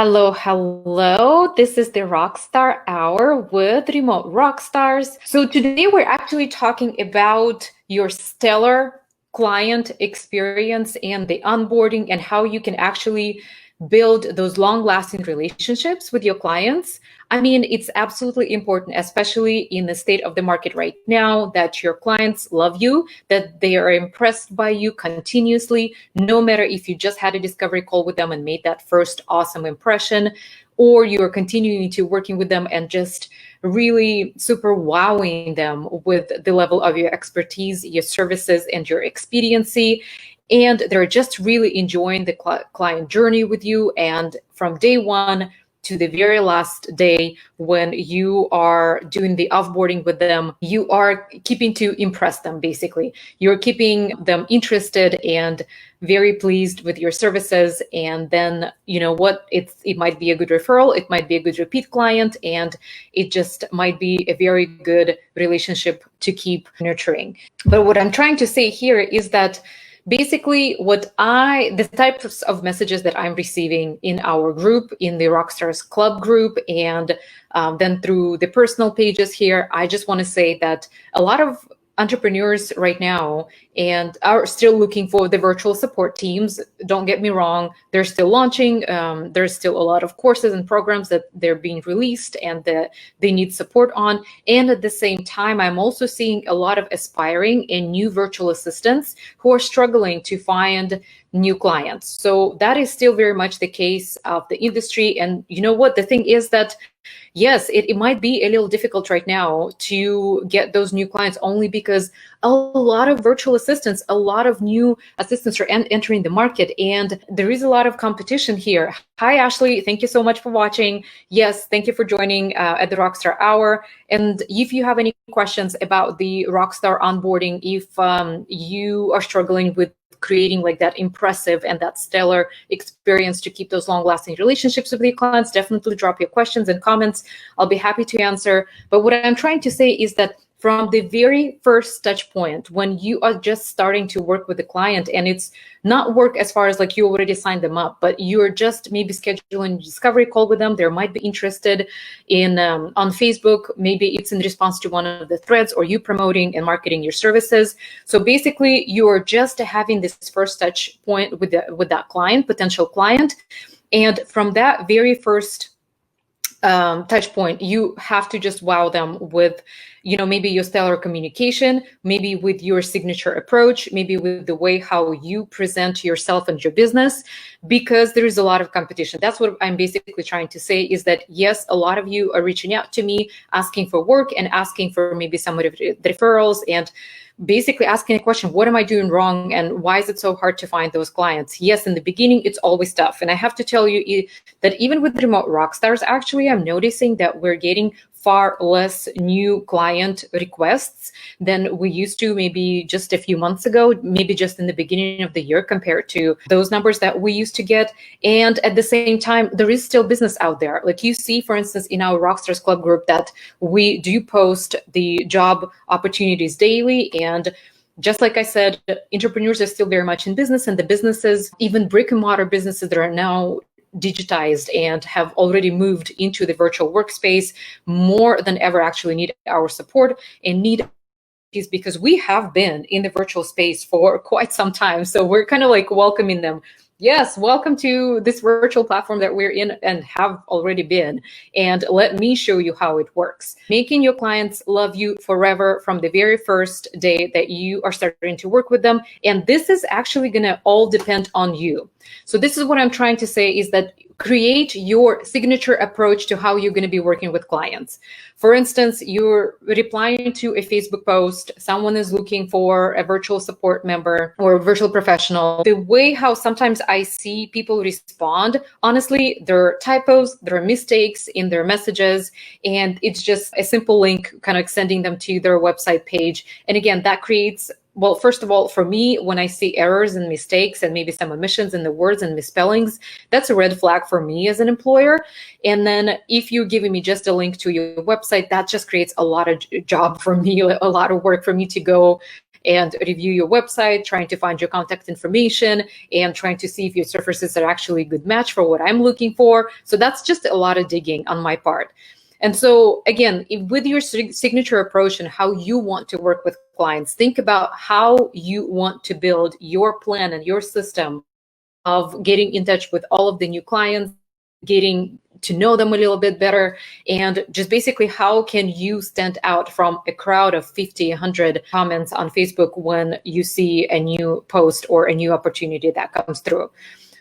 Hello, hello. This is the Rockstar Hour with Remote Rockstars. So today we're actually talking about your stellar client experience and the onboarding and how you can actually build those long-lasting relationships with your clients. I mean, it's absolutely important, especially in the state of the market right now, that your clients love you, that they are impressed by you continuously, no matter if you just had a discovery call with them and made that first awesome impression, or you are continuing to working with them and just really super wowing them with the level of your expertise, your services, and your expediency. And they're just really enjoying the client journey with you. And from day one to the very last day, when you are doing the offboarding with them, you are keeping to impress them, basically. You're keeping them interested and very pleased with your services. And then, you know what, it might be a good referral, it might be a good repeat client, and it just might be a very good relationship to keep nurturing. But what I'm trying to say here is that basically the types of messages that I'm receiving in our group, in the Rockstars Club group, and then through the personal pages here, I just want to say that a lot of entrepreneurs right now and are still looking for the virtual support teams. Don't get me wrong, they're still launching. There's still a lot of courses and programs that they're being released and that they need support on. And at the same time, I'm also seeing a lot of aspiring and new virtual assistants who are struggling to find new clients. So that is still very much the case of the industry. And you know what? The thing is that yes, it might be a little difficult right now to get those new clients, only because a lot of virtual assistants, a lot of new assistants are entering the market, and there is a lot of competition here. Hi, Ashley. Thank you so much for watching. Yes, thank you for joining at the Rockstar Hour. And if you have any questions about the Rockstar onboarding, if you are struggling with creating like that impressive and that stellar experience to keep those long-lasting relationships with your clients, definitely drop your questions and comments. I'll be happy to answer. But what I'm trying to say is that from the very first touch point, when you are just starting to work with the client, and it's not work as far as like you already signed them up, but you're just maybe scheduling a discovery call with them. They might be interested in on Facebook. Maybe it's in response to one of the threads, or you promoting and marketing your services. So basically, you are just having this first touch point with that client, potential client, and from that very first touch point, you have to just wow them with, you know, maybe your stellar communication, maybe with your signature approach, maybe with the way how you present yourself and your business, because there is a lot of competition. That's what I'm basically trying to say, is that yes, a lot of you are reaching out to me asking for work and asking for maybe some of the referrals, and basically asking a question, what am I doing wrong and why is it so hard to find those clients? Yes, in the beginning, it's always tough. And I have to tell you that even with Remote Rockstars, actually, I'm noticing that we're getting far less new client requests than we used to maybe just a few months ago, maybe just in the beginning of the year, compared to those numbers that we used to get. And at the same time, there is still business out there. Like you see, for instance, in our Rockstars Club group, that we do post the job opportunities daily. And just like I said, entrepreneurs are still very much in business, and the businesses, even brick and mortar businesses that are now digitized and have already moved into the virtual workspace, more than ever actually need our support and need, because we have been in the virtual space for quite some time. So we're kind of like welcoming them. Yes, welcome to this virtual platform that we're in and have already been. And let me show you how it works. Making your clients love you forever from the very first day that you are starting to work with them. And this is actually going to all depend on you. So this is what I'm trying to say, is that create your signature approach to how you're going to be working with clients. For instance, you're replying to a Facebook post, someone is looking for a virtual support member or a virtual professional. The way how sometimes I see people respond, honestly, there are typos, there are mistakes in their messages, and it's just a simple link kind of sending them to their website page. And again, that creates, well, first of all, for me, when I see errors and mistakes and maybe some omissions in the words and misspellings, that's a red flag for me as an employer. And then if you're giving me just a link to your website, that just creates a lot of job for me, a lot of work for me to go and review your website, trying to find your contact information, and trying to see if your services are actually a good match for what I'm looking for. So that's just a lot of digging on my part. And so again, with your signature approach and how you want to work with clients, think about how you want to build your plan and your system of getting in touch with all of the new clients, getting to know them a little bit better, and just basically how can you stand out from a crowd of 50, 100 comments on Facebook when you see a new post or a new opportunity that comes through.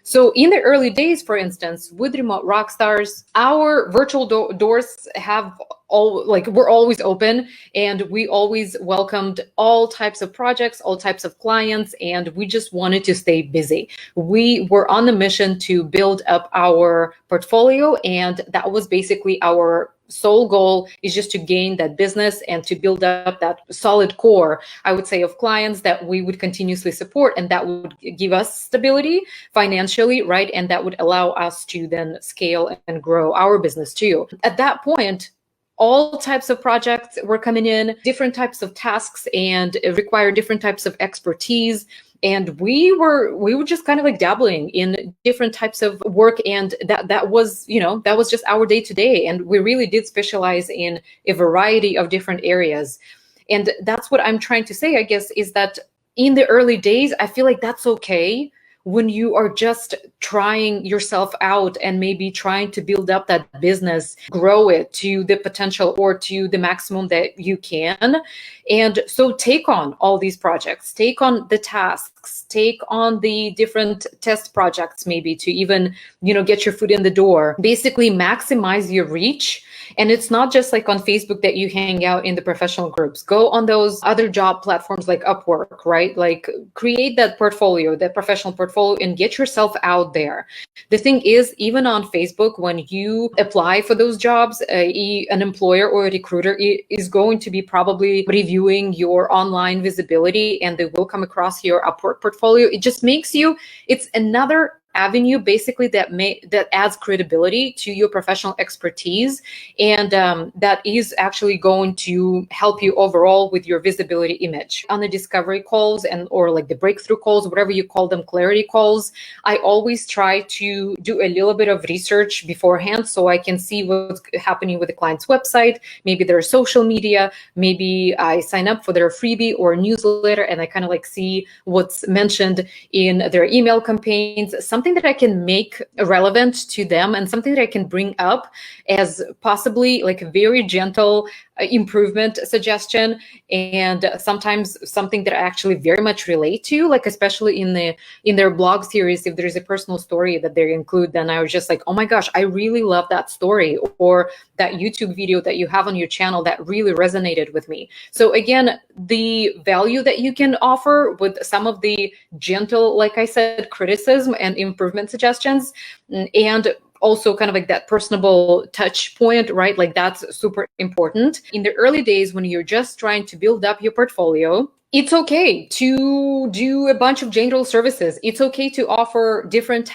So in the early days, for instance, with Remote Rockstars, our virtual doors have we're always open, and we always welcomed all types of projects, all types of clients, and we just wanted to stay busy. We were on the mission to build up our portfolio, and that was basically our sole goal, is just to gain that business and to build up that solid core, I would say, of clients that we would continuously support, and that would give us stability financially, right? And that would allow us to then scale and grow our business too. At that point, all types of projects were coming in, different types of tasks, and require different types of expertise. And we were just kind of like dabbling in different types of work, and that was just our day to day. And we really did specialize in a variety of different areas. And that's what I'm trying to say, I guess, is that in the early days, I feel like that's okay when you are just trying yourself out and maybe trying to build up that business, grow it to the potential or to the maximum that you can. And so take on all these projects, take on the tasks, take on the different test projects, maybe to even, get your foot in the door, basically maximize your reach. And it's not just like on Facebook that you hang out in the professional groups. Go on those other job platforms like Upwork, right? Like create that portfolio, that professional portfolio, and get yourself out there. The thing is, even on Facebook, when you apply for those jobs, an employer or a recruiter is going to be probably reviewing your online visibility, and they will come across your Upwork portfolio. It just makes it's another avenue basically that adds credibility to your professional expertise, and that is actually going to help you overall with your visibility image. On the discovery calls or like the breakthrough calls, whatever you call them, clarity calls, I always try to do a little bit of research beforehand so I can see what's happening with the client's website, maybe their social media, maybe I sign up for their freebie or newsletter and I kind of like see what's mentioned in their email campaigns, something that I can make relevant to them and something that I can bring up as possibly like a very gentle improvement suggestion, and sometimes something that I actually very much relate to, like especially in their blog series, if there's a personal story that they include, then I was just like, oh my gosh, I really love that story, or that YouTube video that you have on your channel that really resonated with me. So again, the value that you can offer with some of the gentle, like I said, criticism and improvement suggestions, and also kind of like that personable touch point, right? Like that's super important. In the early days, when you're just trying to build up your portfolio, it's okay to do a bunch of general services. It's okay to offer different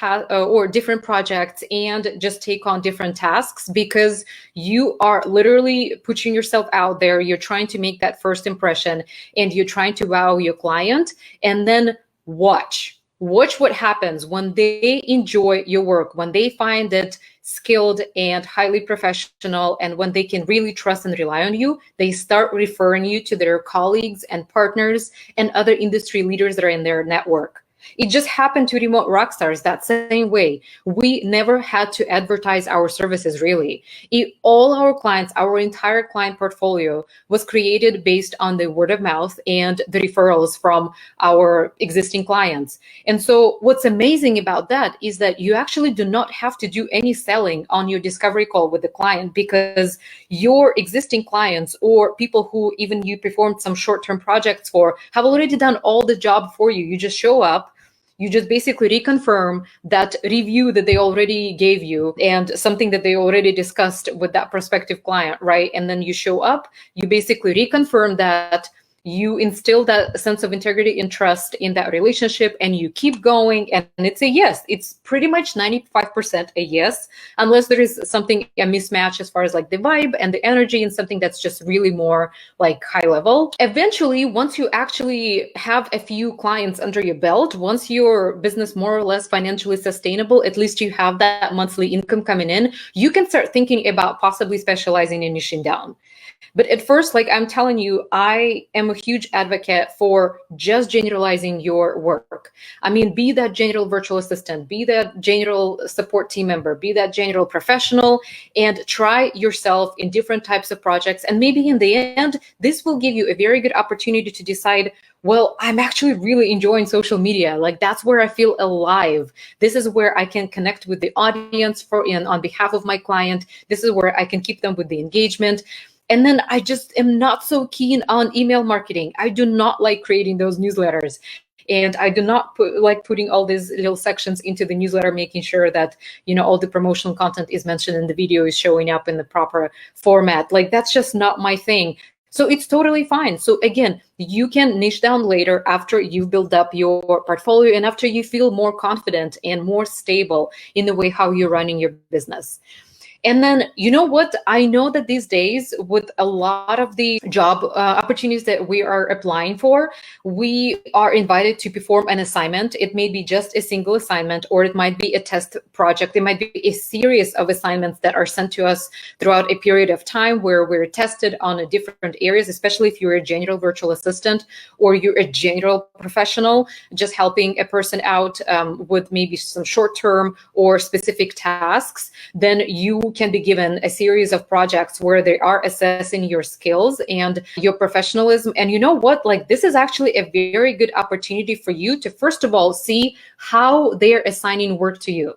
different projects and just take on different tasks, because you are literally putting yourself out there. You're trying to make that first impression, and you're trying to wow your client, and then watch what happens when they enjoy your work, when they find it skilled and highly professional, and when they can really trust and rely on you. They start referring you to their colleagues and partners and other industry leaders that are in their network. It just happened to Remote Rockstars that same way. We never had to advertise our services, really. All our clients, our entire client portfolio was created based on the word of mouth and the referrals from our existing clients. And so what's amazing about that is that you actually do not have to do any selling on your discovery call with the client, because your existing clients or people who even you performed some short-term projects for have already done all the job for you. You just show up. You just basically reconfirm that review that they already gave you and something that they already discussed with that prospective client, right? And then you show up, you basically reconfirm that you instill that sense of integrity and trust in that relationship, and you keep going, and it's a yes. It's pretty much 95% a yes, unless there is something, a mismatch as far as like the vibe and the energy, and something that's just really more like high level. Eventually, once you actually have a few clients under your belt, once your business more or less financially sustainable, at least you have that monthly income coming in, you can start thinking about possibly specializing and niching down. But at first, like I'm telling you, I am a huge advocate for just generalizing your work. I mean, be that general virtual assistant, be that general support team member, be that general professional, and try yourself in different types of projects. And maybe in the end, this will give you a very good opportunity to decide, well, I'm actually really enjoying social media. Like that's where I feel alive. This is where I can connect with the audience on behalf of my client. This is where I can keep them with the engagement. And then I just am not so keen on email marketing. I do not like creating those newsletters. And I do not like putting all these little sections into the newsletter, making sure that, all the promotional content is mentioned and the video is showing up in the proper format. Like that's just not my thing. So it's totally fine. So again, you can niche down later after you've built up your portfolio and after you feel more confident and more stable in the way how you're running your business. And then, you know what? I know that these days, with a lot of the job opportunities that we are applying for, we are invited to perform an assignment. It may be just a single assignment, or it might be a test project. It might be a series of assignments that are sent to us throughout a period of time where we're tested on different areas, especially if you're a general virtual assistant or you're a general professional, just helping a person out with maybe some short-term or specific tasks. Then you can be given a series of projects where they are assessing your skills and your professionalism. And you know what? Like this is actually a very good opportunity for you to, first of all, see how they're assigning work to you.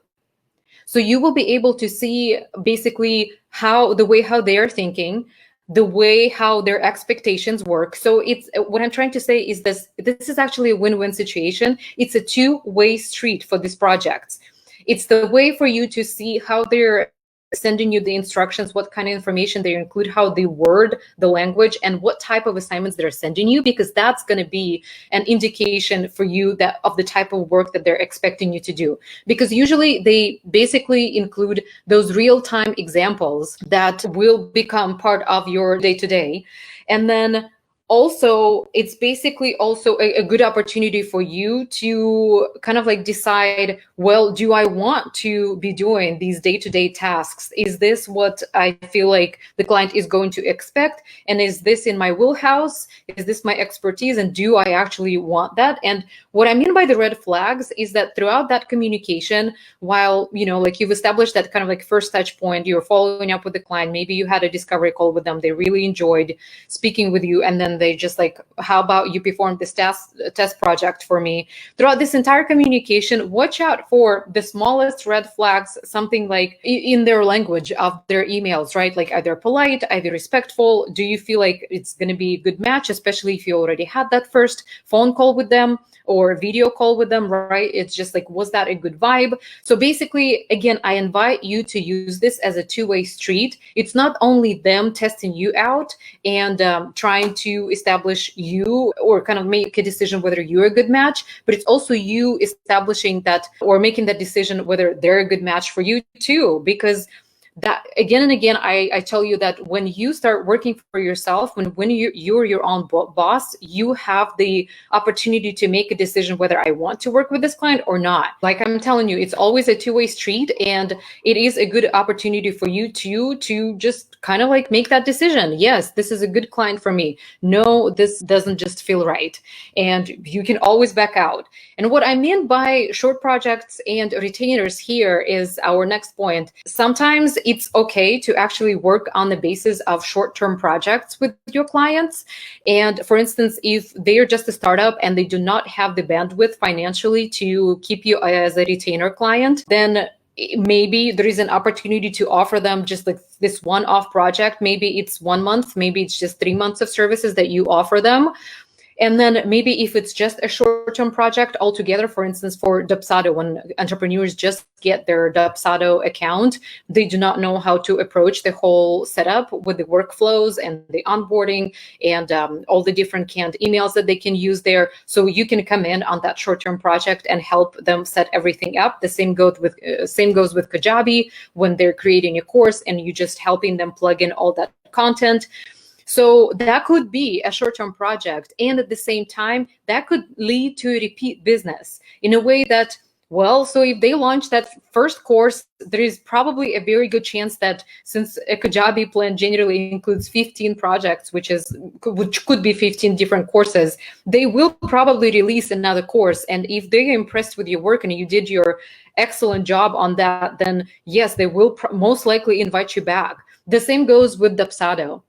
So you will be able to see basically how they're thinking, the way how their expectations work. So it's what I'm trying to say is this is actually a win-win situation. It's a two-way street for these projects. It's the way for you to see how they're sending you the instructions, what kind of information they include, how they word the language, and what type of assignments they're sending you, because that's going to be an indication for you that of the type of work that they're expecting you to do. Because usually they basically include those real-time examples that will become part of your day-to-day. And then also, it's basically also a good opportunity for you to kind of like decide, well, do I want to be doing these day-to-day tasks? Is this what I feel like the client is going to expect? And is this in my wheelhouse? Is this my expertise? And do I actually want that? And what I mean by the red flags is that throughout that communication, while, like you've established that kind of like first touch point, you're following up with the client, maybe you had a discovery call with them, they really enjoyed speaking with you, and then they just like, how about you perform this test project for me? Throughout this entire communication, watch out for the smallest red flags, something like in their language of their emails, right? Like either polite, either respectful. Do you feel like it's going to be a good match, especially if you already had that first phone call with them or video call with them, right? It's just like, was that a good vibe? So basically, again, I invite you to use this as a two-way street. It's not only them testing you out and trying to establish you or kind of make a decision whether you're a good match, but it's also you establishing that or making that decision whether they're a good match for you too. Because that again and again, I tell you that when you start working for yourself, when you're your own boss, you have the opportunity to make a decision whether I want to work with this client or not. Like I'm telling you, it's always a two-way street, and it is a good opportunity for you to just kind of like make that decision. Yes, this is a good client for me. No, this doesn't just feel right. And you can always back out. And what I mean by short projects and retainers here is our next point. Sometimes it's okay to actually work on the basis of short-term projects with your clients. And for instance, if they're just a startup and they do not have the bandwidth financially to keep you as a retainer client, then maybe there is an opportunity to offer them just like this one-off project. Maybe it's 1 month, maybe it's just 3 months of services that you offer them. And then maybe if it's just a short-term project altogether, for instance, for Dubsado, when entrepreneurs just get their Dubsado account, they do not know how to approach the whole setup with the workflows and the onboarding and all the different canned emails that they can use there. So you can come in on that short-term project and help them set everything up. The same goes with Kajabi when they're creating a course and you just helping them plug in all that content. So that could be a short-term project. And at the same time, that could lead to a repeat business in a way that, well, so if they launch that first course, there is probably a very good chance that since a Kajabi plan generally includes 15 projects, which could be 15 different courses, they will probably release another course. And if they're impressed with your work and you did your excellent job on that, then yes, they will most likely invite you back. The same goes with Dubsado.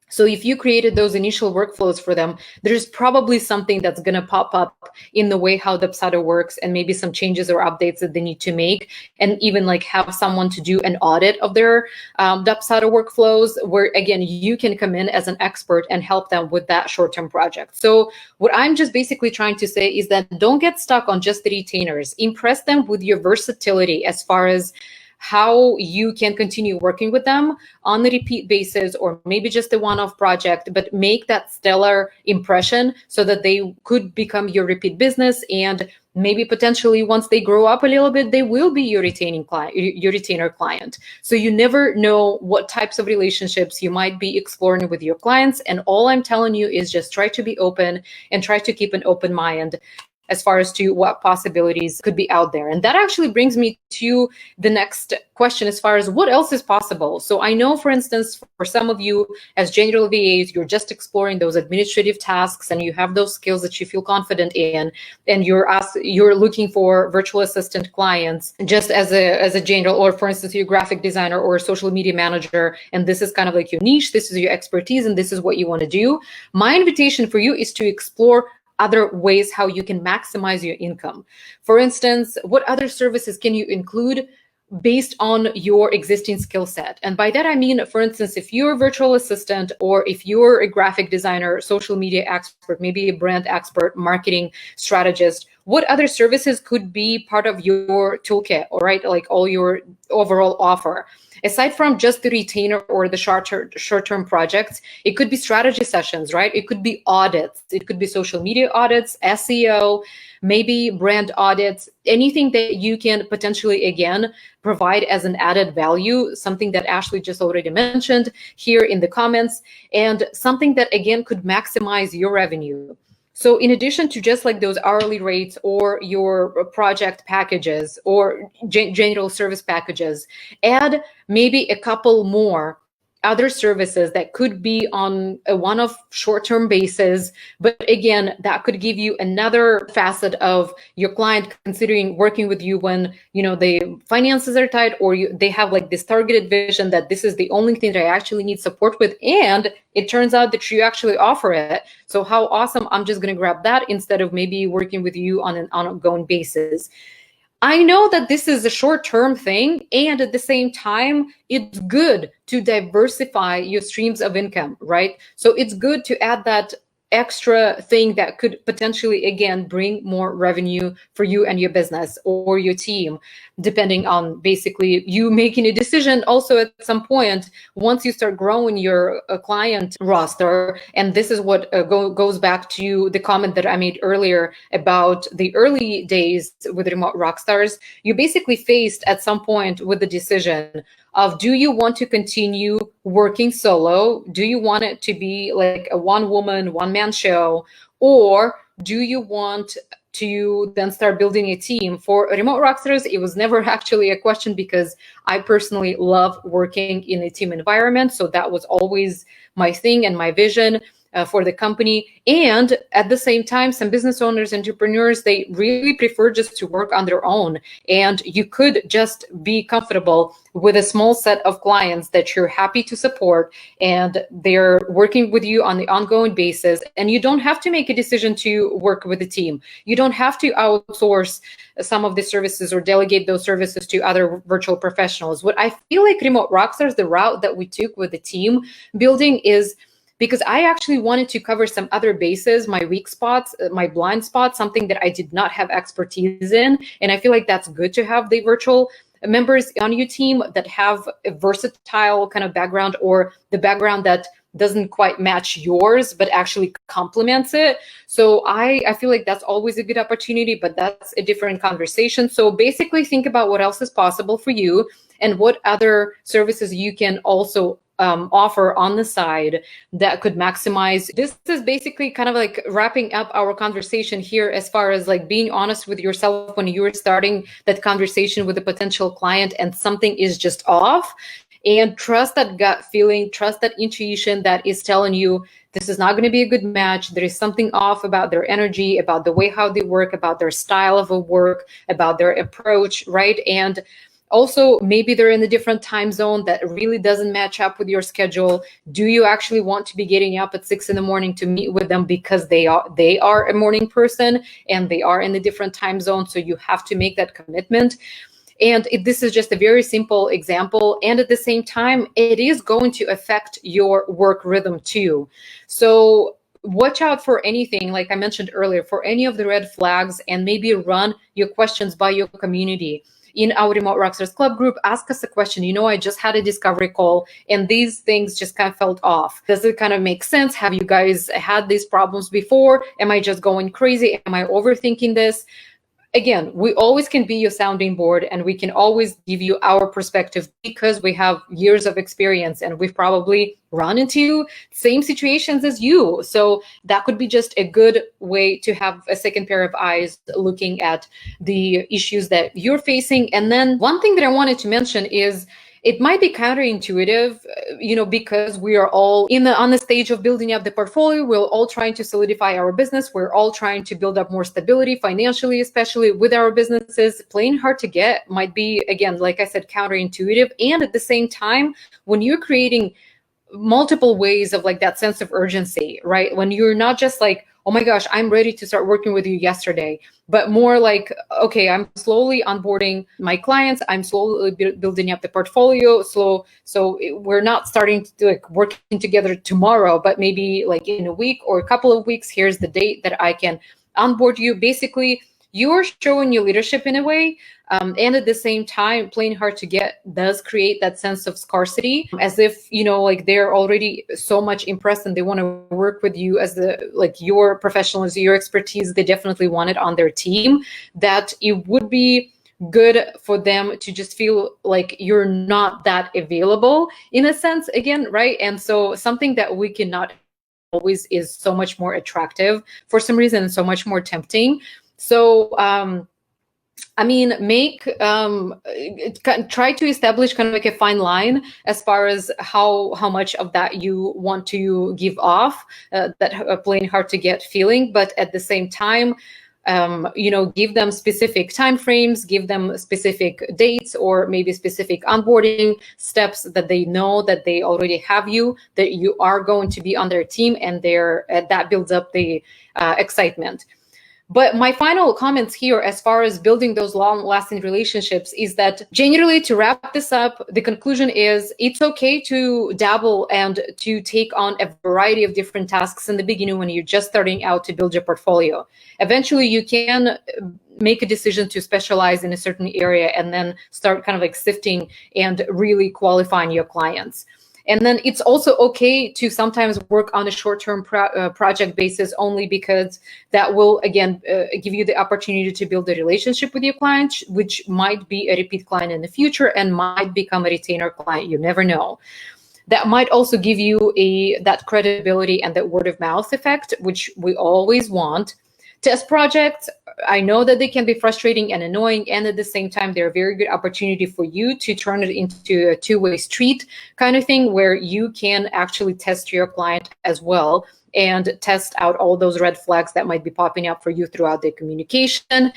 So if you created those initial workflows for them, there's probably something that's going to pop up in the way how Dubsado works and maybe some changes or updates that they need to make, and even like have someone to do an audit of their Dubsado workflows, where again, you can come in as an expert and help them with that short-term project. So what I'm just basically trying to say is that don't get stuck on just the retainers. Impress them with your versatility as far as how you can continue working with them on a repeat basis, or maybe just a one-off project, but make that stellar impression so that they could become your repeat business. And maybe potentially once they grow up a little bit, they will be your retainer client. So you never know what types of relationships you might be exploring with your clients. And all I'm telling you is just try to be open and try to keep an open mind as far as to what possibilities could be out there. And that actually brings me to the next question as far as what else is possible. So I know, for instance, for some of you as general VAs, you're just exploring those administrative tasks and you have those skills that you feel confident in, and you're looking for virtual assistant clients just as a general, or for instance, you're a graphic designer or a social media manager, and this is kind of like your niche, this is your expertise, and this is what you want to do. My invitation for you is to explore other ways how you can maximize your income. For instance, what other services can you include based on your existing skill set? And by that, I mean, for instance, if you're a virtual assistant, or if you're a graphic designer, social media expert, maybe a brand expert, marketing strategist, what other services could be part of your toolkit, all right, like all your overall offer? Aside from just the retainer or the short-term projects, it could be strategy sessions, right? It could be audits. It could be social media audits, SEO, maybe brand audits, anything that you can potentially, again, provide as an added value, something that Ashley just already mentioned here in the comments, and something that, again, could maximize your revenue. So in addition to just like those hourly rates or your project packages or general service packages, add maybe a couple more other services that could be on a one-off short-term basis. But again, that could give you another facet of your client considering working with you when, you know, the finances are tight, or they have like this targeted vision that this is the only thing that I actually need support with. And it turns out that you actually offer it. So how awesome, I'm just going to grab that instead of maybe working with you on an ongoing basis. I know that this is a short-term thing, and at the same time, it's good to diversify your streams of income, right? So it's good to add that extra thing that could potentially, again, bring more revenue for you and your business or your team, depending on basically you making a decision also at some point once you start growing your client roster. And this is what goes back to the comment that I made earlier about the early days with Remote Rockstars. You basically faced at some point with the decision of, do you want to continue working solo? Do you want it to be like a one-woman, one-man show? Or do you want to then start building a team? For Remote Rockstars, it was never actually a question because I personally love working in a team environment. So that was always my thing and my vision for the company. And at the same time, some business owners, entrepreneurs, they really prefer just to work on their own. And you could just be comfortable with a small set of clients that you're happy to support, and they're working with you on the ongoing basis. And you don't have to make a decision to work with a team. You don't have to outsource some of the services or delegate those services to other virtual professionals. What I feel like Remote Rockstars, the route that we took with the team building is because I actually wanted to cover some other bases, my weak spots, my blind spots, something that I did not have expertise in. And I feel like that's good to have the virtual members on your team that have a versatile kind of background, or the background that doesn't quite match yours, but actually complements it. So I feel like that's always a good opportunity, but that's a different conversation. So basically think about what else is possible for you and what other services you can also offer on the side that could maximize. This is basically kind of like wrapping up our conversation here, as far as like being honest with yourself when you're starting that conversation with a potential client and something is just off. And trust that gut feeling, trust that intuition that is telling you this is not going to be a good match. There is something off about their energy, about the way how they work, about their style of work, about their approach, right? And also, maybe they're in a different time zone that really doesn't match up with your schedule. Do you actually want to be getting up at 6 in the morning to meet with them because they are a morning person and they are in a different time zone? So you have to make that commitment. And this is just a very simple example. And at the same time, it is going to affect your work rhythm too. So watch out for anything, like I mentioned earlier, for any of the red flags, and maybe run your questions by your community. In our Remote Rockstars Club group, ask us a question. I just had a discovery call and these things just kind of felt off. Does it kind of make sense? Have you guys had these problems before? Am I just going crazy? Am I overthinking this? Again, we always can be your sounding board, and we can always give you our perspective because we have years of experience and we've probably run into same situations as you. So that could be just a good way to have a second pair of eyes looking at the issues that you're facing. And then one thing that I wanted to mention is, it might be counterintuitive, because we are all on the stage of building up the portfolio. We're all trying to solidify our business. We're all trying to build up more stability financially, especially with our businesses. Playing hard to get might be, again, like I said, counterintuitive. And at the same time, when you're creating multiple ways of like that sense of urgency, right? When you're not just like, oh my gosh, I'm ready to start working with you yesterday, but more like, okay, I'm slowly onboarding my clients. I'm slowly building up the portfolio. So we're not starting to like working together tomorrow, but maybe like in a week or a couple of weeks, here's the date that I can onboard you. Basically, you're showing your leadership in a way. And at the same time, playing hard to get does create that sense of scarcity, as if, like they're already so much impressed and they want to work with you as your professionalism, your expertise. They definitely want it on their team, that it would be good for them to just feel like you're not that available in a sense again, right? And so something that we cannot always is so much more attractive for some reason and so much more tempting. So, try to establish kind of like a fine line as far as how much of that you want to give off, that plain hard to get feeling, but at the same time, give them specific timeframes, give them specific dates, or maybe specific onboarding steps that they know that they already have you, that you are going to be on their team, and that builds up the excitement. But my final comments here, as far as building those long-lasting relationships, is that generally, to wrap this up, the conclusion is it's okay to dabble and to take on a variety of different tasks in the beginning when you're just starting out to build your portfolio. Eventually, you can make a decision to specialize in a certain area and then start kind of like sifting and really qualifying your clients. And then it's also okay to sometimes work on a short-term project basis, only because that will, again, give you the opportunity to build a relationship with your client, which might be a repeat client in the future and might become a retainer client. You never know. That might also give you that credibility and that word of mouth effect, which we always want. Test projects, I know that they can be frustrating and annoying, and at the same time, they're a very good opportunity for you to turn it into a two-way street kind of thing, where you can actually test your client as well and test out all those red flags that might be popping up for you throughout the communication.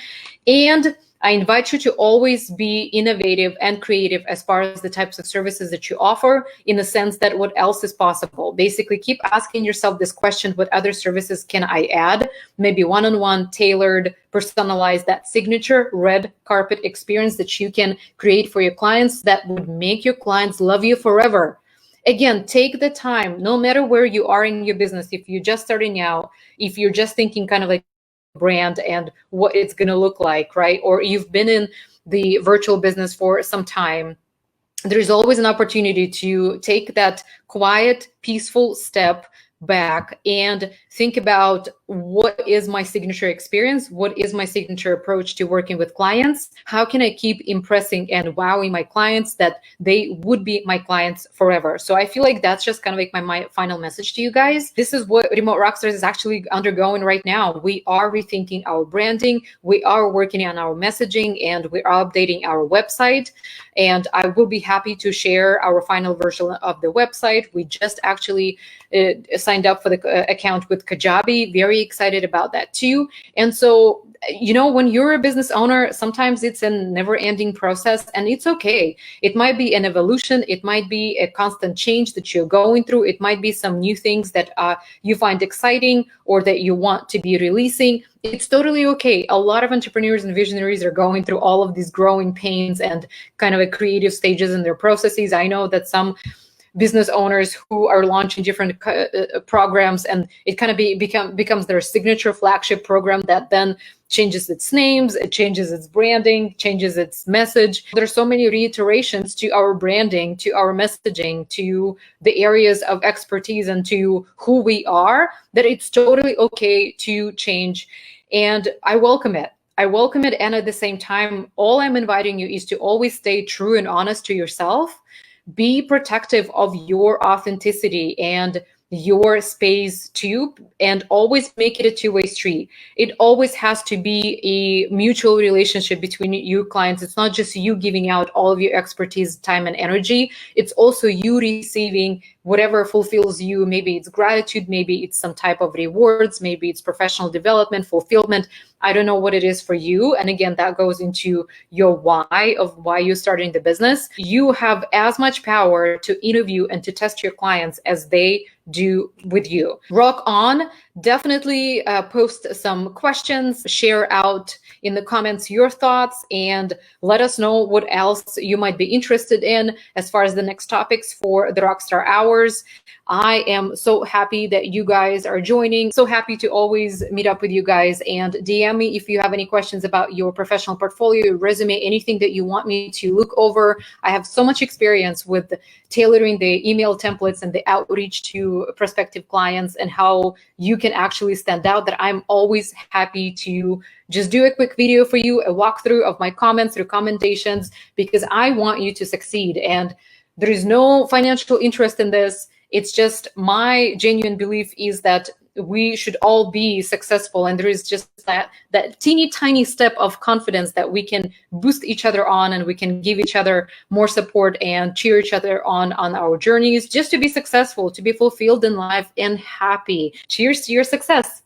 And I invite you to always be innovative and creative as far as the types of services that you offer, in the sense that what else is possible. Basically, keep asking yourself this question: what other services can I add? Maybe one-on-one, tailored, personalized, that signature red carpet experience that you can create for your clients that would make your clients love you forever. again, take the time, no matter where you are in your business, if you're just starting out, if you're just thinking kind of like brand and what it's going to look like, right? Or you've been in the virtual business for some time, there's always an opportunity to take that quiet, peaceful step back and think about, what is my signature experience? What is my signature approach to working with clients? How can I keep impressing and wowing my clients that they would be my clients forever? So I feel like that's just kind of like my final message to you guys. This is what Remote Rockstars is actually undergoing right now. We are rethinking our branding. We are working on our messaging, and we are updating our website. And I will be happy to share our final version of the website. We just actually signed up for the account with Kajabi. Very excited about that too. And so, you know, when you're a business owner, sometimes it's a never-ending process, and it's okay. It might be an evolution. It might be a constant change that you're going through. It might be some new things that you find exciting or that you want to be releasing. It's totally okay. A lot of entrepreneurs and visionaries are going through all of these growing pains and kind of a creative stages in their processes. I know that some business owners who are launching different programs, and it kind of becomes their signature flagship program that then changes its names, it changes its branding, changes its message. There's so many reiterations to our branding, to our messaging, to the areas of expertise, and to who we are, that it's totally okay to change. And I welcome it. I welcome it. And at the same time, all I'm inviting you is to always stay true and honest to yourself. Be protective of your authenticity and your space too, and always make it a two-way street. It always has to be a mutual relationship between you clients. It's not just you giving out all of your expertise, time, and energy. It's also you receiving whatever fulfills you. Maybe it's gratitude, maybe it's some type of rewards, maybe it's professional development, fulfillment. I don't know what it is for you. And again, that goes into your why of why you're starting the business. You have as much power to interview and to test your clients as they do with you. Rock on. Definitely post some questions, share out in the comments your thoughts, and let us know what else you might be interested in as far as the next topics for the Rockstar Hours. I am so happy that you guys are joining. So happy to always meet up with you guys, and DM me if you have any questions about your professional portfolio, your resume, anything that you want me to look over. I have so much experience with tailoring the email templates and the outreach to prospective clients, and how you can actually stand out, that I'm always happy to just do a quick video for you, a walkthrough of my comments, recommendations, because I want you to succeed. And there is no financial interest in this. It's just my genuine belief is that we should all be successful, and there is just that teeny tiny step of confidence that we can boost each other on, and we can give each other more support and cheer each other on our journeys, just to be successful, to be fulfilled in life and happy. Cheers to your success.